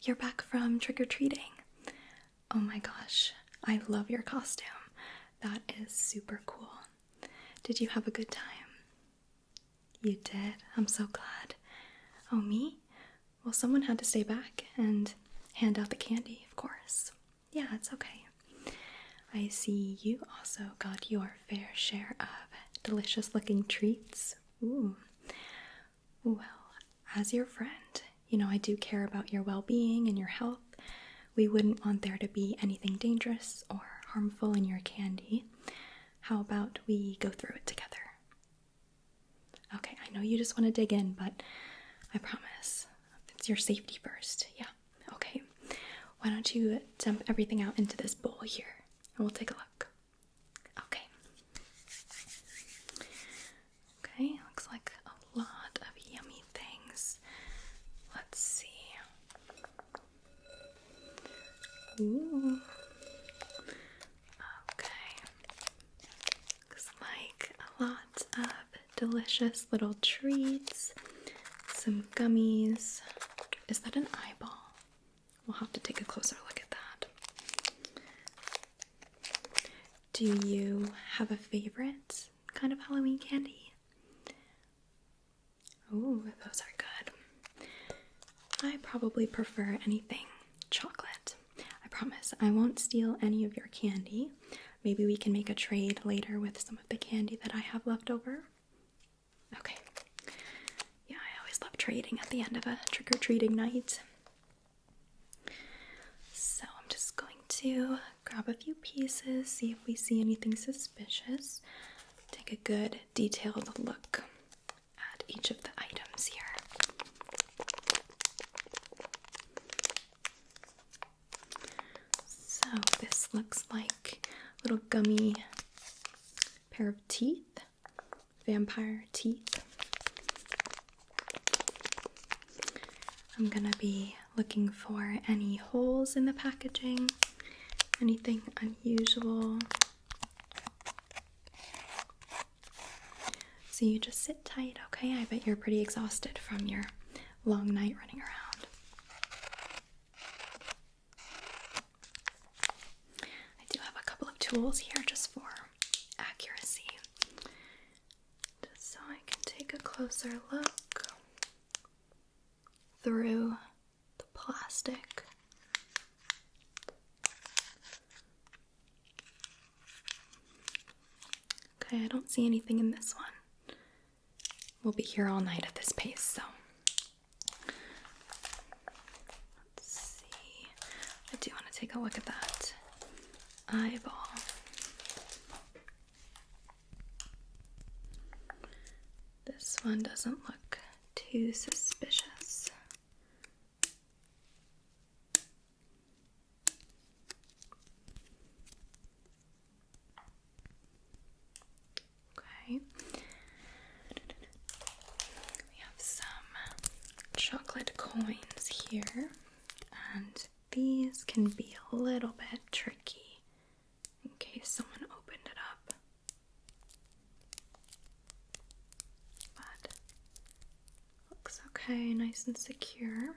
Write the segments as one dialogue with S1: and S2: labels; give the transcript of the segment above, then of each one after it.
S1: you're back from trick-or-treating. Oh my gosh, I love your costume. That is super cool. Did you have a good time? You did? I'm so glad. Oh, me? Well, someone had to stay back and hand out the candy, of course. Yeah, it's okay. I see you also got your fair share of delicious-looking treats. Ooh. Well, as your friend, I do care about your well-being and your health. We wouldn't want there to be anything dangerous or harmful in your candy. How about we go through it together? Okay, I know you just want to dig in, but I promise it's your safety first. Yeah, okay. Why don't you dump everything out into this bowl here, and we'll take a look. Okay. Okay, looks like a lot of yummy things. Let's see. Ooh. Okay. Looks like a lot of delicious little treats. Some gummies. Is that an eyeball? We'll have to take a closer look at that. Do you have a favorite kind of Halloween candy? Oh, those are good. I probably prefer anything chocolate. I promise I won't steal any of your candy. Maybe we can make a trade later with some of the candy that I have left over. Okay. Yeah, I always love trading at the end of a trick-or-treating night. So I'm just going to grab a few pieces, see if we see anything suspicious. Take a good detailed look at each of the items here. So this looks like a little gummy pair of teeth, vampire teeth. I'm gonna be looking for any holes in the packaging, anything unusual. So you just sit tight, okay? I bet you're pretty exhausted from your long night running around. I do have a couple of tools here just for accuracy. Just so I can take a closer look through the plastic. Okay, I don't see anything in this one. We'll be here all night at this pace, so. Let's see. I do want to take a look at that eyeball. This one doesn't look too suspicious. Okay. We have some chocolate coins here, and these can be a little bit tricky in case someone opened it up. But looks okay, nice and secure.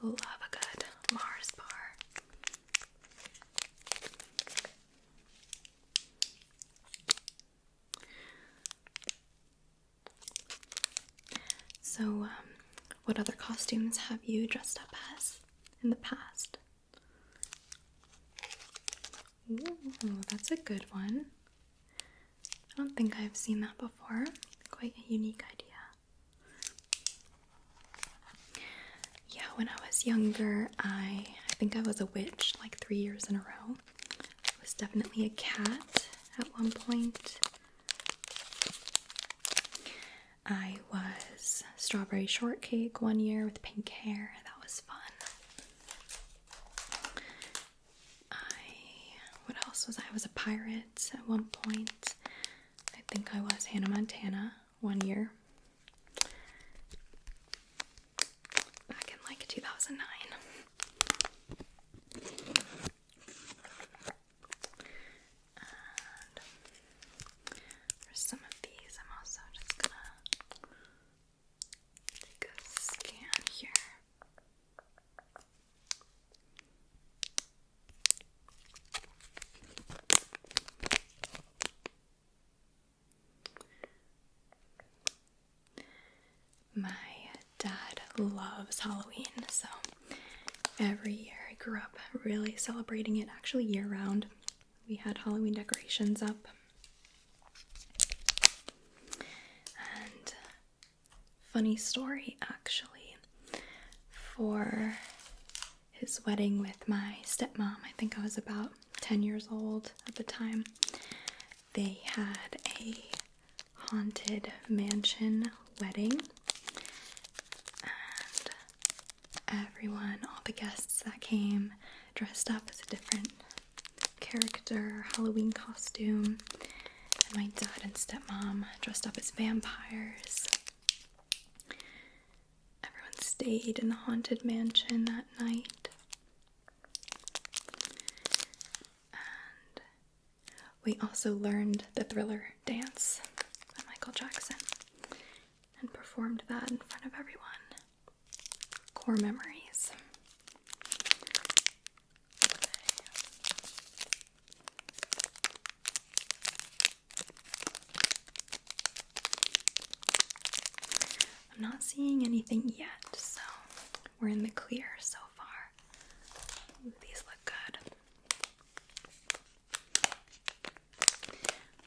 S1: Oh, love a good Mars bar. So, what other costumes have you dressed up as in the past? Ooh, that's a good one. I don't think I've seen that before. Quite a unique idea. Yeah, when I was younger, I think I was a witch like 3 years in a row. I was definitely a cat at one point. I was strawberry shortcake one year with pink hair. That was fun. What else was I? I was a pirate at one point. I think I was Hannah Montana one year. Back in like 2009. And loves Halloween, so every year I grew up really celebrating it, actually year-round. We had Halloween decorations up. And funny story, actually, for his wedding with my stepmom, I think I was about 10 years old at the time, they had a haunted mansion wedding, and everyone, all the guests that came, dressed up as a different character, Halloween costume, and my dad and stepmom dressed up as vampires. Everyone stayed in the haunted mansion that night. And we also learned the Thriller dance by Michael Jackson and performed that in front of everyone. Core memories. I'm not seeing anything yet, so we're in the clear so far. Ooh, these look good.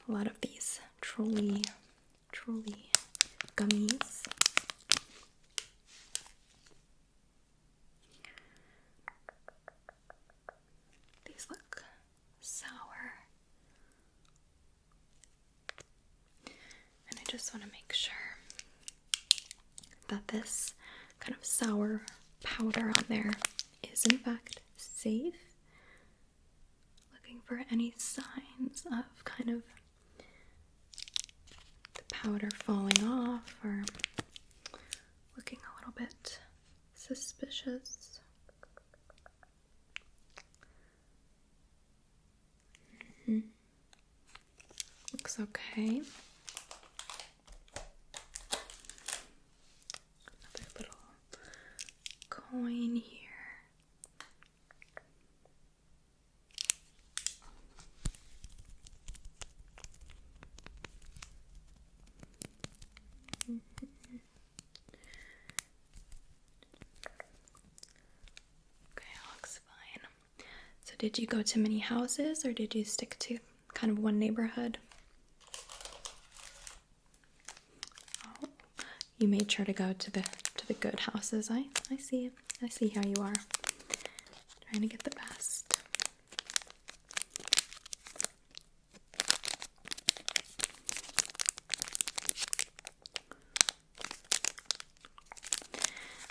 S1: A lot of these trolley gummies. These look sour. And I just want to make sure that this kind of sour powder on there is in fact safe. Looking for any signs of kind of the powder falling off or looking a little bit suspicious. Looks okay. Another little coin here. Okay, looks fine. So did you go to many houses or did you stick to kind of one neighborhood? Oh, you made sure to go to the good houses. I see it. I see how you are. Trying to get the best.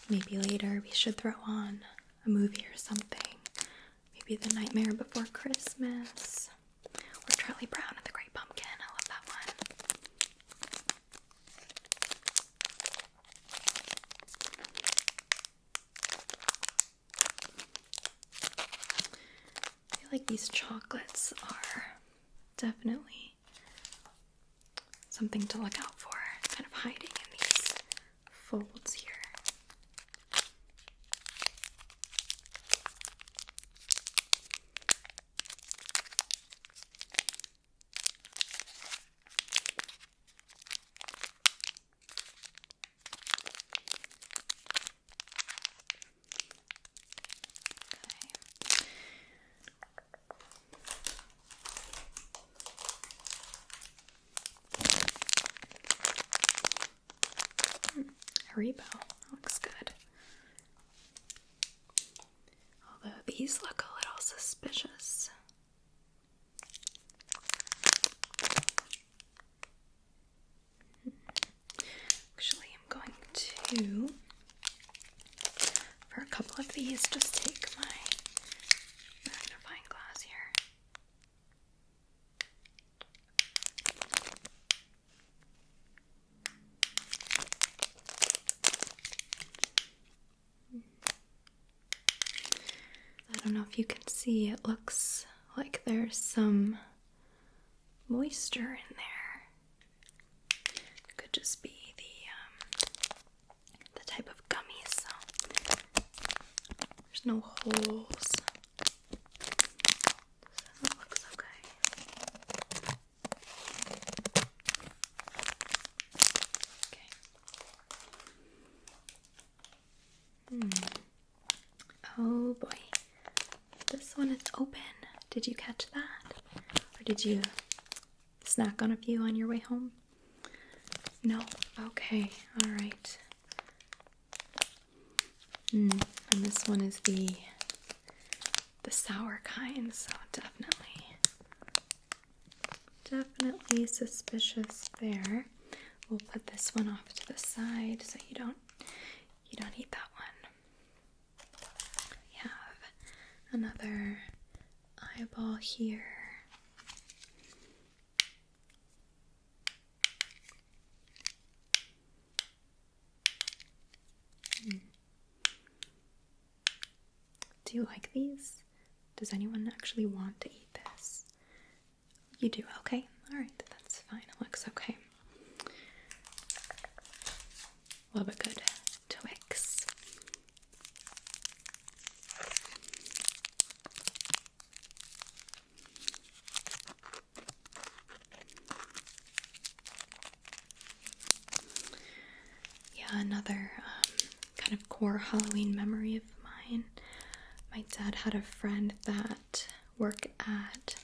S1: Maybe later we should throw on a movie or something. Maybe The Nightmare Before Christmas. Or Charlie Brown and the Great Pumpkin. I love that one. I feel like these chocolates are definitely something to look out for. Kind of hiding in these folds here. Haribo, looks good. Although these look a little suspicious. Actually, I'm going to, for a couple of these, just take my magnifying glass here. I don't know if you can see, it looks like there's some moisture in there. It could just be the type of gummies, so there's no holes. So it looks okay. Okay. Did you catch that? Or did you snack on a few on your way home? No? Okay, alright. And this one is the sour kind, so definitely suspicious there. We'll put this one off to the side so you don't eat that one. We have another eyeball here. Do you like these? Does anyone actually want to eat this? You do? Okay. Alright, that's fine. It looks okay. Love a good Twix. Yeah, another kind of core Halloween memory of mine. My dad had a friend that worked at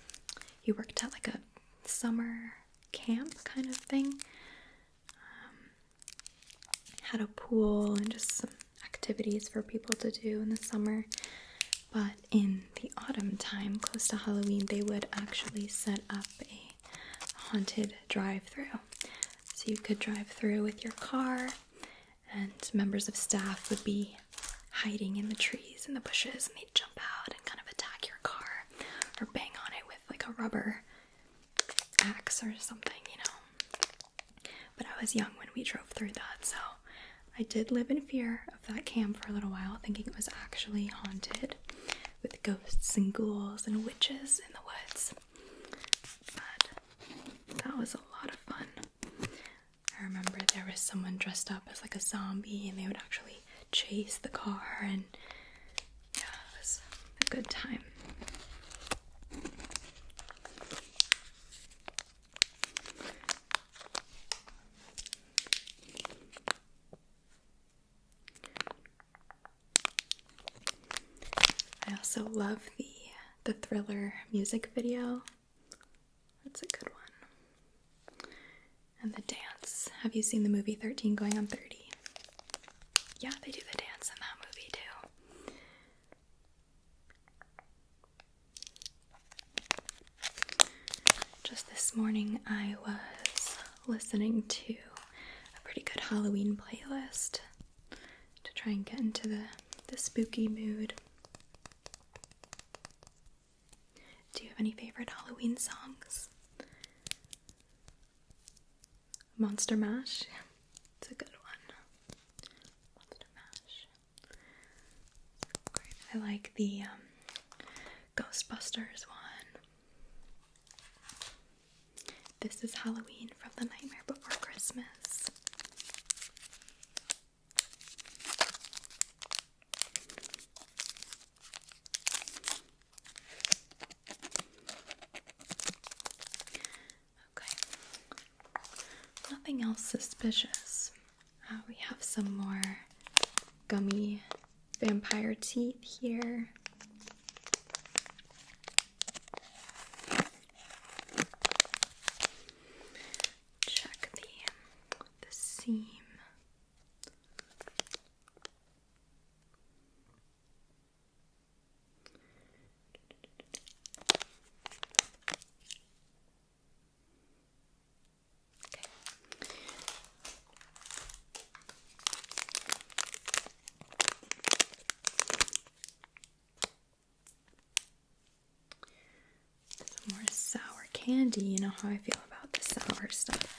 S1: like a summer camp kind of thing. Had a pool and just some activities for people to do in the summer. But in the autumn time, close to Halloween, they would actually set up a haunted drive-thru. So you could drive through with your car, and members of staff would be hiding in the trees and the bushes, and they'd jump out and kind of attack your car or bang on it with like a rubber axe or something, you know. But I was young when we drove through that, so I did live in fear of that camp for a little while, thinking it was actually haunted with ghosts and ghouls and witches in the woods. But that was a lot of fun. I remember there was someone dressed up as like a zombie, and they would actually chase the car, and yeah, it was a good time. I also love the Thriller music video. That's a good one. And the dance. Have you seen the movie 13 Going on 30? Yeah, they do the dance in that movie too. Just this morning I was listening to a pretty good Halloween playlist to try and get into the spooky mood. Do you have any favorite Halloween songs? Monster Mash? It's a good one. Monster Mash. Great. I like the Ghostbusters one. This is Halloween from The Nightmare Before Christmas. Nothing else suspicious. We have some more gummy vampire teeth here. Check the seam. More sour candy. You know how I feel about the sour stuff.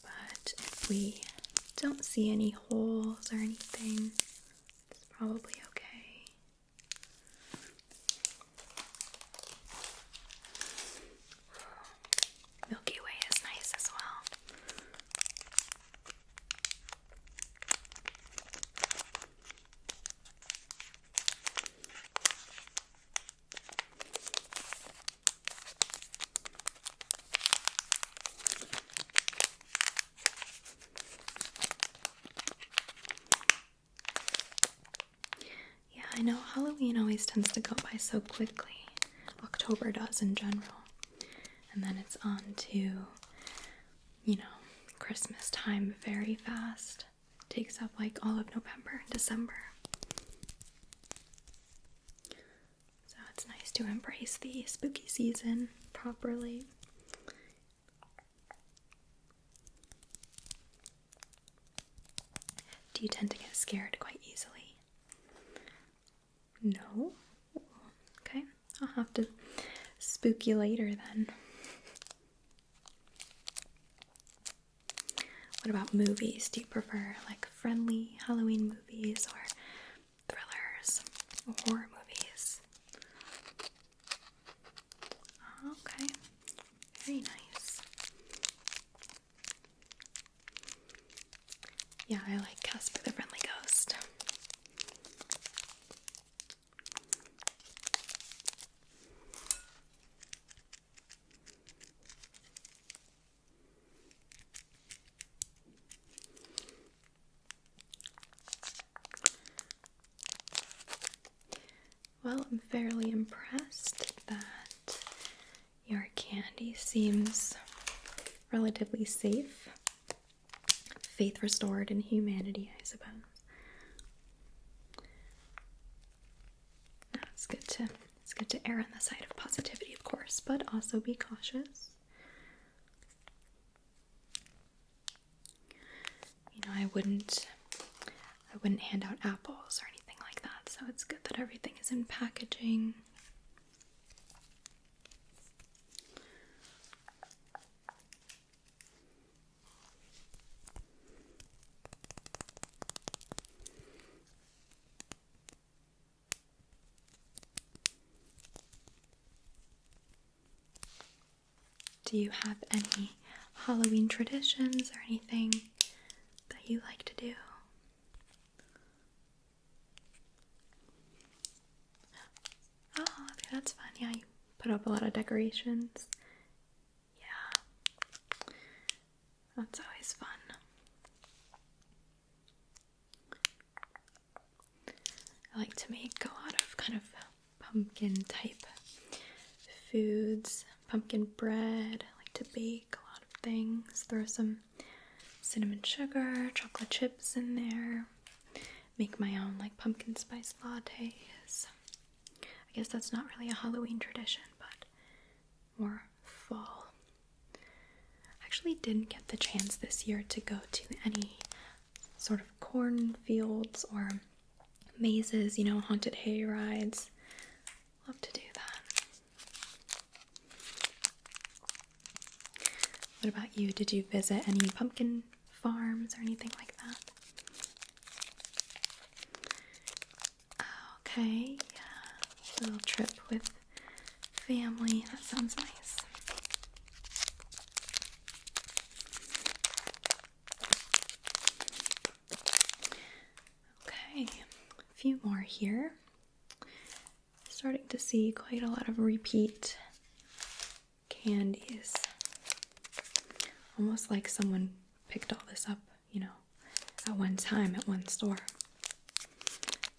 S1: But if we don't see any holes or anything, it's probably okay. Milky Way is nice as well. know, Halloween always tends to go by so quickly. October does in general. And then it's on to, you know, Christmas time very fast. Takes up like all of November and December. So it's nice to embrace the spooky season properly. Do you tend to get scared quite easily? No? Okay, I'll have to spook you later then. What about movies? Do you prefer like friendly Halloween movies or thrillers or horror movies? Okay, very nice. Yeah, I like Casper the Friendly Ghost. Well, I'm fairly impressed that your candy seems relatively safe. Faith restored in humanity, I suppose. No, it's good to err on the side of positivity, of course, but also be cautious. You know, I wouldn't hand out apples or anything like that, so it's good that everything is in packaging. Do you have any Halloween traditions or anything that you like to do? Oh, okay, that's fun. Yeah, you put up a lot of decorations. Yeah, that's always fun. I like to make a lot of kind of pumpkin type foods, pumpkin bread. I like to bake a lot of things, throw some cinnamon sugar, chocolate chips in there, make my own like pumpkin spice lattes. I guess that's not really a Halloween tradition, but more fall. I actually didn't get the chance this year to go to any sort of cornfields or mazes, you know, haunted hay rides. Love to do that. What about you? Did you visit any pumpkin farms or anything like that? Okay, yeah. A little trip with family. That sounds nice. Okay, a few more here. Starting to see quite a lot of repeat candies. Almost like someone picked all this up, you know, at one time at one store.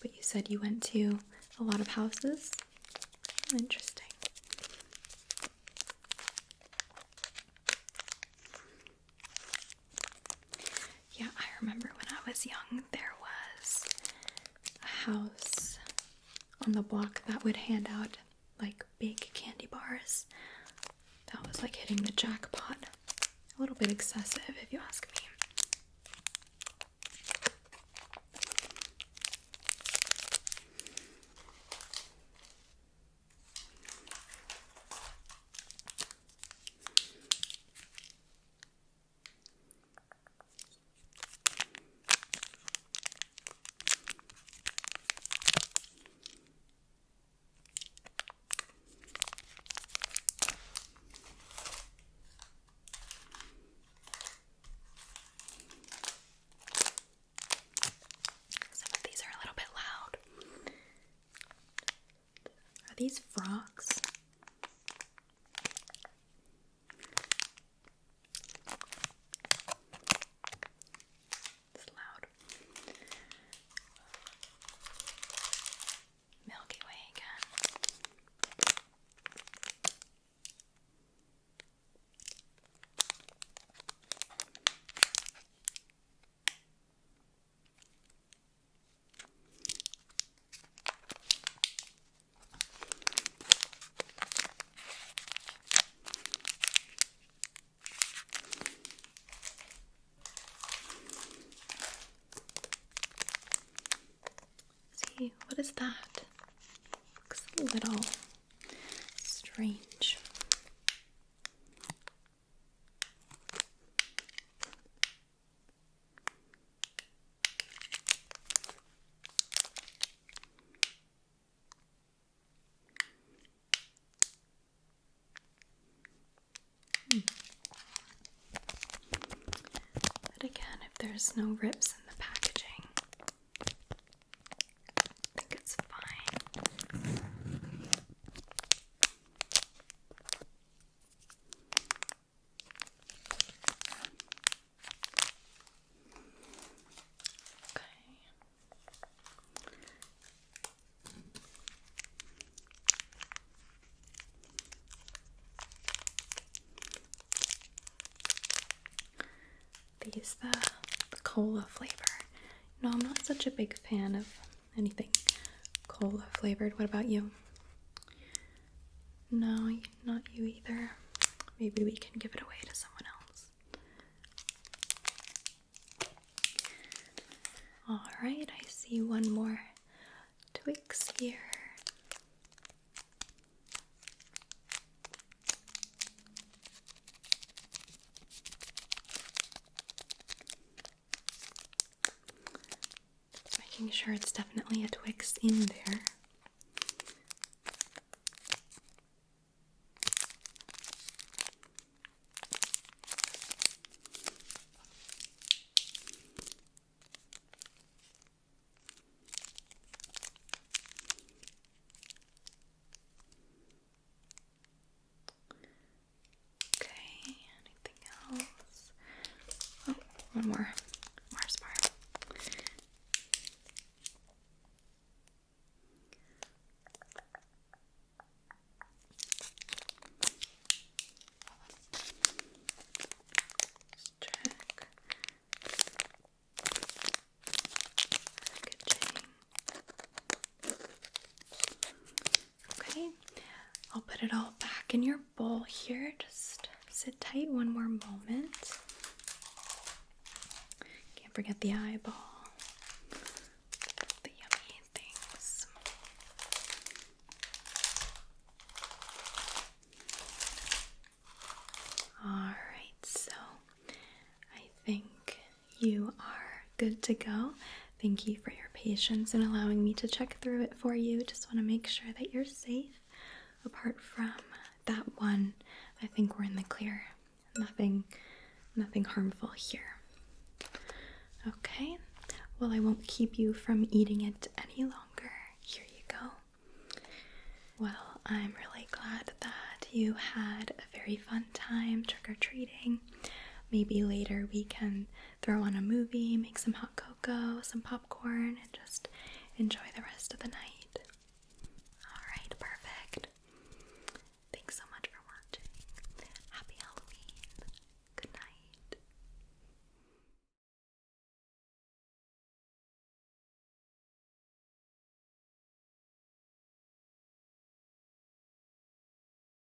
S1: But you said you went to a lot of houses? Oh, interesting. Yeah, I remember when I was young, there was a house on the block that would hand out like big candy bars. That was like hitting the jackpot. A little bit excessive, if you ask me. These frogs? It's loud. see. What is that? Looks a little strange. But again, if there's no rips in the packaging, I think it's fine. Okay. These the cola flavor. No, I'm not such a big fan of anything cola flavored. What about you? No, not you either. Maybe we can give it away to someone else. Alright, I see one more Twix here. Making sure it's definitely a Twix in there. Okay, anything else? Oh, one more. Mars bar. Let's check. Okay, I'll put it all back in your bowl here. Just sit tight one more moment. Can't forget the eyeball. The yummy things. Alright, so I think you are good to go. Thank you for your patience and allowing me to check through it for you. Just want to make sure that you're safe. Apart from that one, I think we're in the clear. Nothing harmful here. Okay, well, I won't keep you from eating it any longer. Here you go. Well, I'm really glad that you had a very fun time trick-or-treating. Maybe later we can throw on a movie, make some hot cocoa, some popcorn, and just enjoy